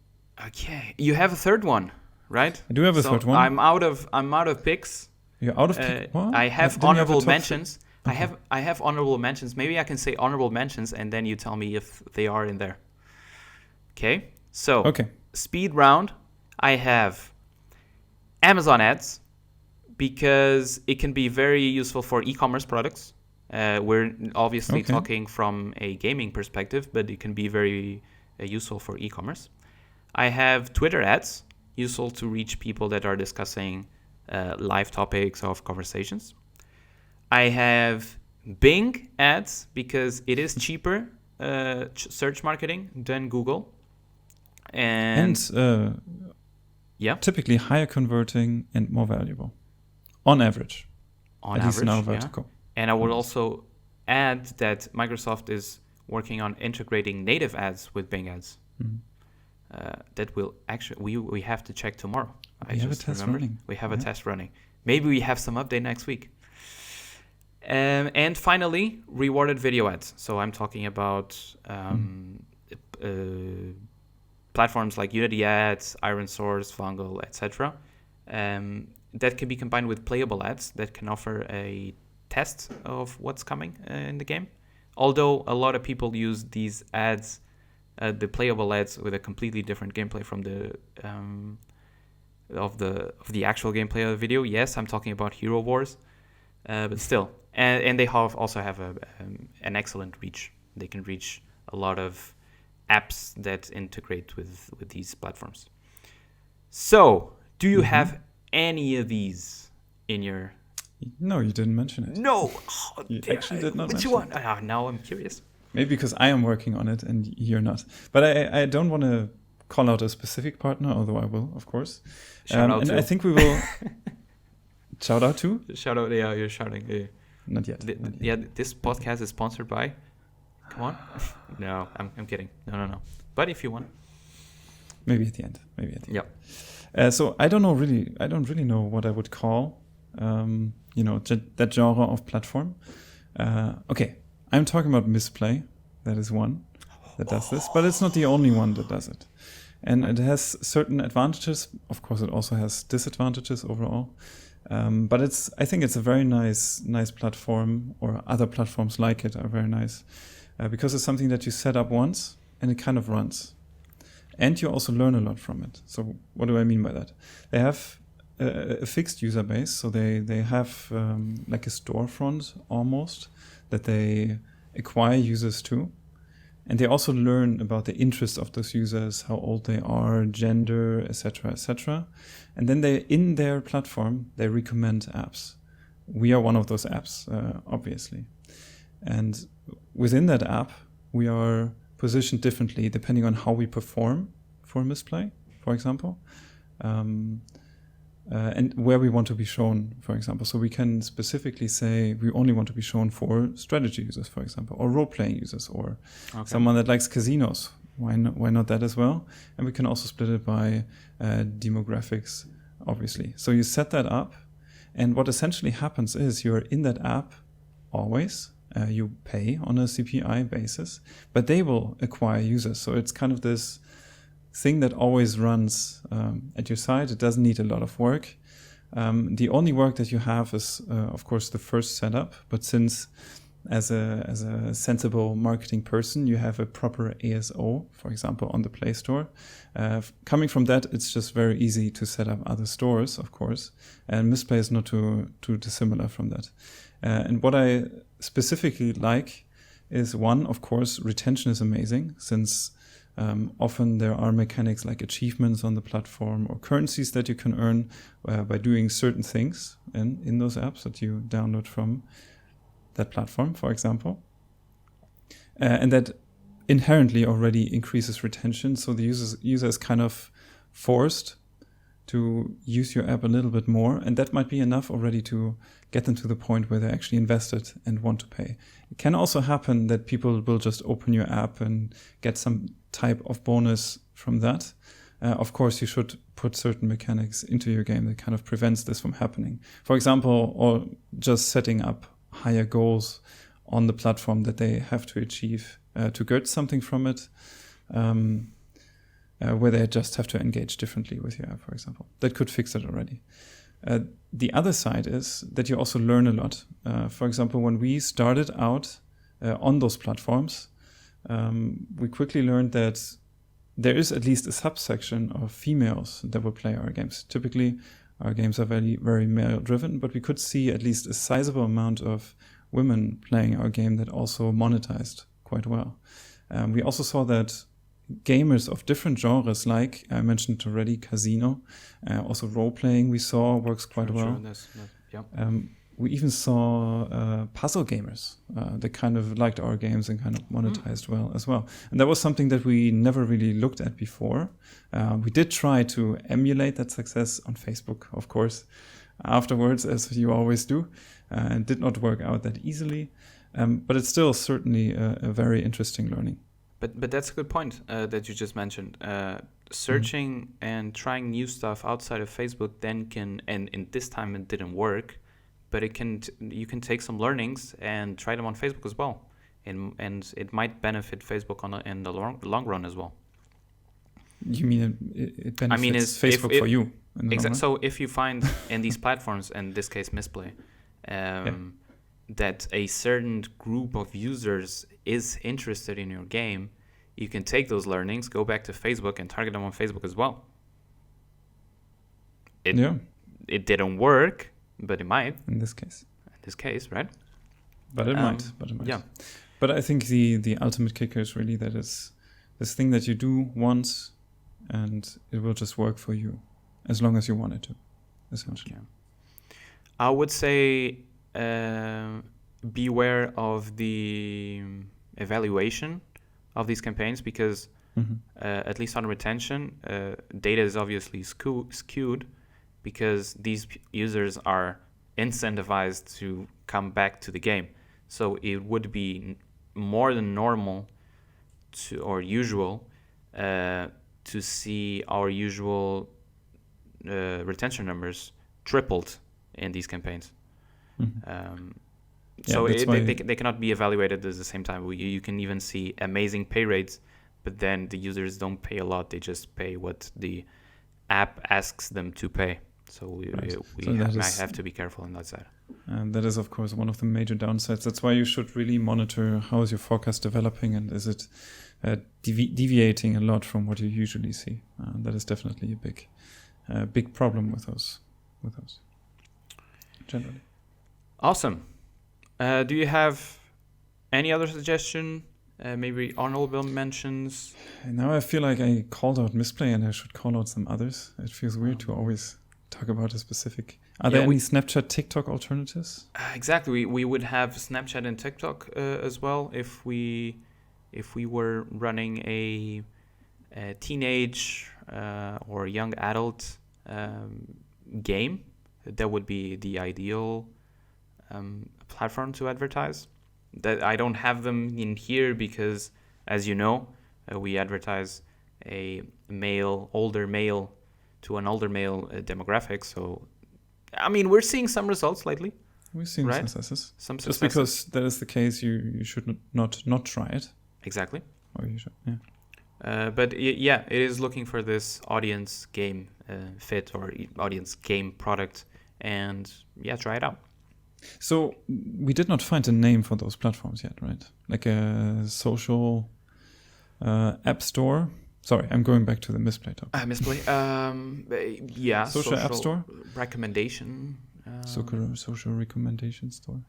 Okay. You have a third one, right? I do have a third one. I'm out of picks. You're out of picks? What? I have honorable mentions. Okay. I have honorable mentions. Maybe I can say honorable mentions and then you tell me if they are in there. Okay. So speed round. I have Amazon ads because it can be very useful for e-commerce products. We're obviously talking from a gaming perspective, but it can be very useful for e-commerce. I have Twitter ads, useful to reach people that are discussing live topics of conversations. I have Bing ads because it is cheaper search marketing than Google. And typically higher converting and more valuable on average. At least in our vertical. And I would also add that Microsoft is working on integrating native ads with Bing ads. That will actually, we have to check tomorrow. We have a test running. We have a test running. Maybe we have some update next week. And finally, rewarded video ads. So I'm talking about platforms like Unity Ads, ironSource, Fungal, etc. That can be combined with playable ads that can offer a test of what's coming in the game. Although a lot of people use these ads, the playable ads, with a completely different gameplay from the actual gameplay of the video. Yes, I'm talking about Hero Wars, but still, and they also have an excellent reach. They can reach a lot of apps that integrate with these platforms. So, do you have any of these in your? No, you didn't mention it. No, you actually did not. Which one? Now I'm curious. Maybe because I am working on it and you're not. But I don't want to call out a specific partner, although I will, of course. Shout out to. I think we will. Shout out to? Shout out, yeah, you're shouting. Yeah. Not yet. Yeah, this podcast is sponsored by. Come on. No, I'm kidding. No. But if you want. Maybe at the end. Yeah. So I don't really know what I would call, that genre of platform. Okay. I'm talking about Misplay. That is one that does this, but it's not the only one that does it. And it has certain advantages. Of course, it also has disadvantages overall. But I think it's a very nice platform, or other platforms like it are very nice, because it's something that you set up once and it kind of runs. And you also learn a lot from it. So what do I mean by that? They have a fixed user base. So they have like a storefront almost that they acquire users to. And they also learn about the interests of those users, how old they are, gender, etc., etc. And then in their platform, they recommend apps. We are one of those apps, obviously. And within that app, we are positioned differently depending on how we perform for Mistplay, for example, and where we want to be shown, for example. So we can specifically say we only want to be shown for strategy users, for example, or role-playing users, or someone that likes casinos. Why not that as well? And we can also split it by demographics, obviously. So you set that up, and what essentially happens is you're in that app always. You pay on a CPI basis, but they will acquire users. So it's kind of this thing that always runs at your side. It doesn't need a lot of work. The only work that you have is, of course, the first setup. But since as a sensible marketing person, you have a proper ASO, for example, on the Play Store. Coming from that, it's just very easy to set up other stores, of course. And Mistplay is not too dissimilar from that. And what I specifically like is, one, of course, retention is amazing, since often there are mechanics like achievements on the platform or currencies that you can earn by doing certain things in those apps that you download from that platform, for example. And that inherently already increases retention. So the user is kind of forced to use your app a little bit more, and that might be enough already to get them to the point where they're actually invested and want to pay. It can also happen that people will just open your app and get some type of bonus from that. Of course, you should put certain mechanics into your game that kind of prevents this from happening. For example, or just setting up higher goals on the platform that they have to achieve to get something from it. Where they just have to engage differently with your app, for example. That could fix it already. The other side is that you also learn a lot. For example, when we started out on those platforms, we quickly learned that there is at least a subsection of females that will play our games. Typically, our games are very, very male-driven, but we could see at least a sizable amount of women playing our game that also monetized quite well. We also saw that gamers of different genres, like I mentioned already, casino, also role-playing we saw works quite well. We even saw puzzle gamers that kind of liked our games and kind of monetized well as well. And that was something that we never really looked at before. We did try to emulate that success on Facebook, of course, afterwards, as you always do. It did not work out that easily, but it's still certainly a very interesting learning. But that's a good point that you just mentioned. Searching and trying new stuff outside of Facebook then can, and in this time it didn't work, but you can take some learnings and try them on Facebook as well, and it might benefit Facebook in the long run as well. You mean it benefits Facebook for you? Exactly. So if you find in these platforms, in this case Mistplay, that a certain group of users is interested in your game, you can take those learnings, go back to Facebook, and target them on Facebook as well. It didn't work, but it might. In this case, right? But it might. Yeah. But I think the ultimate kicker is really that it's this thing that you do once, and it will just work for you, as long as you want it to, essentially. Okay. I would say beware of the evaluation of these campaigns, because at least on retention, data is obviously skewed, because these users are incentivized to come back to the game. So it would be more than normal or usual to see our usual retention numbers tripled in these campaigns. So they cannot be evaluated at the same time. You can even see amazing pay rates but then the users don't pay a lot. They just pay what the app asks them to pay. So we might have to be careful on that side. And that is, of course, one of the major downsides. That's why you should really monitor how is your forecast developing, and is it deviating a lot from what you usually see. That is definitely a big problem with those generally. Awesome. Do you have any other suggestion? Maybe honorable mentions? Now I feel like I called out Misplay, and I should call out some others. It feels weird to always talk about a specific. Are there any Snapchat, TikTok alternatives? Exactly. We would have Snapchat and TikTok as well if we were running a teenage or young adult game. That would be the ideal platform to advertise. That I don't have them in here because, as you know, we advertise a older male to an older male demographic. So, I mean, we're seeing some results lately. We've seen right? successes. Some Just successes. because that is the case, you should not try it. Exactly. Or you should, yeah. But yeah, it is looking for this audience game fit or audience game product, and yeah, try it out. So we did not find a name for those platforms yet, right? Like a social app store. Sorry, I'm going back to the Misplay topic. Misplay. Yeah. Social app store? Recommendation. Social recommendation store.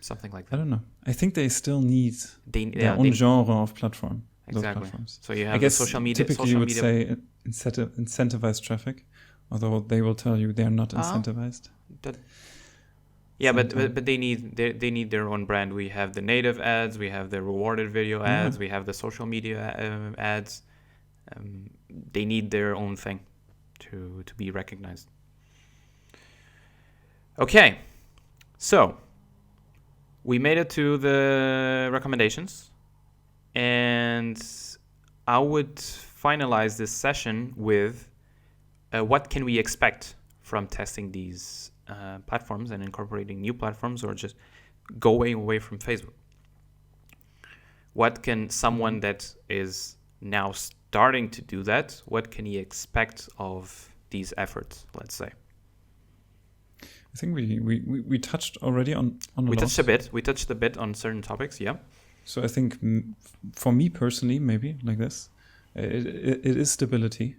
Something like I that. don't know. I think they still need their own they, genre of platform. exactly. Those platforms. So you have I guess social media. typically you would say incentivize traffic, although they will tell you they are not incentivized. Yeah, but they need their own brand. We have the native ads, we have the rewarded video ads, we have the social media ads. They need their own thing to be recognized. Okay, so we made it to the recommendations, and I would finalize this session with what can we expect from testing these platforms and incorporating new platforms, or just going away from Facebook. What can someone that is now starting to do that, what can he expect of these efforts, let's say? I think we touched already on we touched a bit on certain topics, yeah. So I think for me personally, maybe like this, it is stability.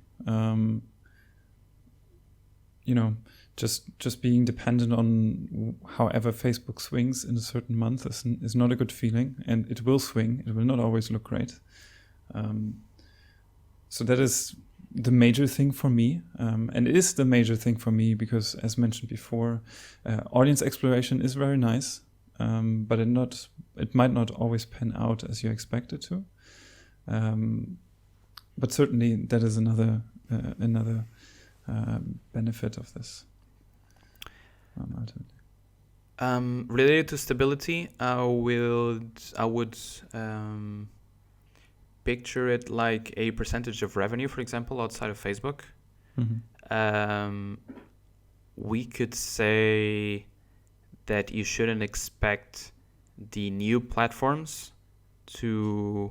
Just being dependent on however Facebook swings in a certain month is not a good feeling, and it will swing. It will not always look great. So that is the major thing for me, and it is the major thing for me because, as mentioned before, audience exploration is very nice, but it might not always pan out as you expect it to. But certainly that is another benefit of this. Related to stability, I would picture it like a percentage of revenue, for example, outside of Facebook. Mm-hmm. We could say that you shouldn't expect the new platforms to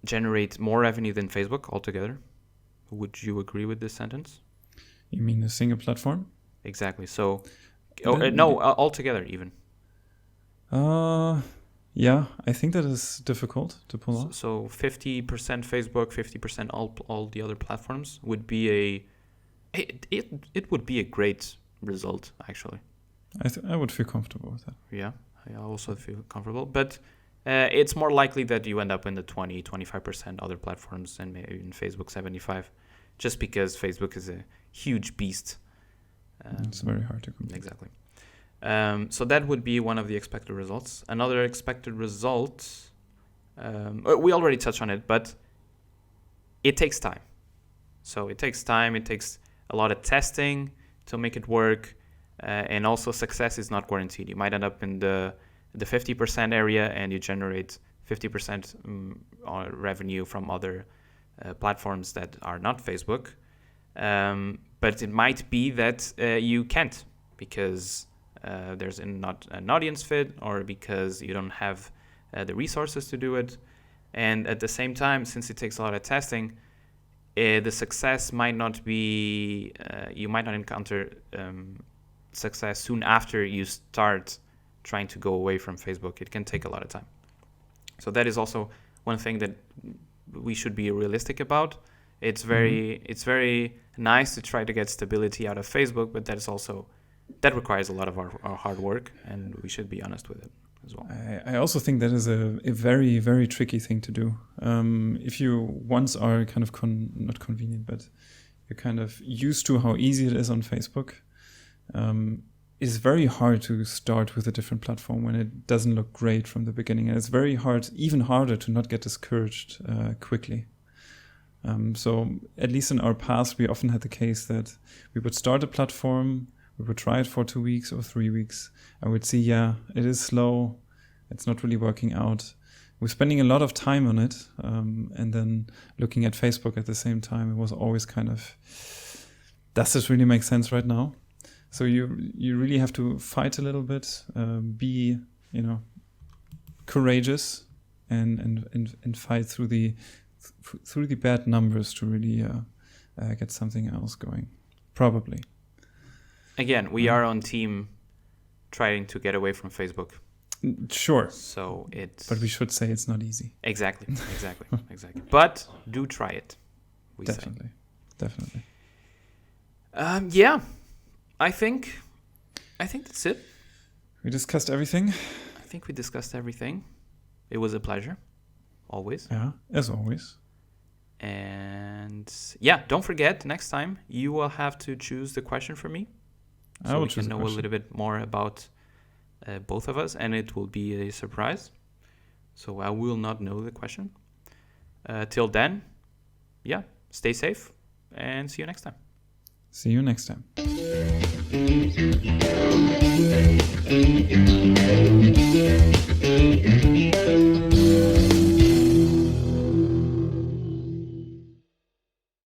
generate more revenue than Facebook altogether. Would you agree with this sentence? You mean a single platform? Exactly. So, altogether even. Yeah, I think that is difficult to pull off. So 50% Facebook, 50% all the other platforms would be it would be a great result, actually. I would feel comfortable with that. Yeah, I also feel comfortable, but it's more likely that you end up in the 20-25% other platforms and maybe in Facebook 75%, just because Facebook is a huge beast. It's very hard to compete. Exactly. So that would be one of the expected results. Another expected result, we already touched on it, but it takes time. So it takes time. It takes a lot of testing to make it work. And also success is not guaranteed. You might end up in the 50% area and you generate 50% revenue from other platforms that are not Facebook. But it might be that you can't because there's not an audience fit, or because you don't have the resources to do it. And at the same time, since it takes a lot of testing, the success might not be, you might not encounter success soon after you start trying to go away from Facebook. It can take a lot of time. So that is also one thing that we should be realistic about. It's very nice to try to get stability out of Facebook, but that requires a lot of our hard work, and we should be honest with it as well. I also think that is a very, very tricky thing to do. If you once are kind of not convenient, but you're kind of used to how easy it is on Facebook, it's very hard to start with a different platform when it doesn't look great from the beginning. And it's very hard, even harder, to not get discouraged quickly. So at least in our past, we often had the case that we would start a platform, we would try it for 2 weeks or 3 weeks, and we'd see, yeah, it is slow, it's not really working out. We're spending a lot of time on it, and then looking at Facebook at the same time, it was always kind of, does this really make sense right now? So you really have to fight a little bit, be, courageous, and fight through the bad numbers to really get something else going, probably. Again, we are on team trying to get away from Facebook. Sure. So But we should say it's not easy. Exactly. But do try it. Definitely. Yeah, I think that's it. We discussed everything. I think we discussed everything. It was a pleasure, always. Yeah, as always. And yeah, don't forget, next time you will have to choose the question for me. So we can know a little bit more about both of us, and it will be a surprise. So I will not know the question. Till then, yeah, stay safe and see you next time. See you next time.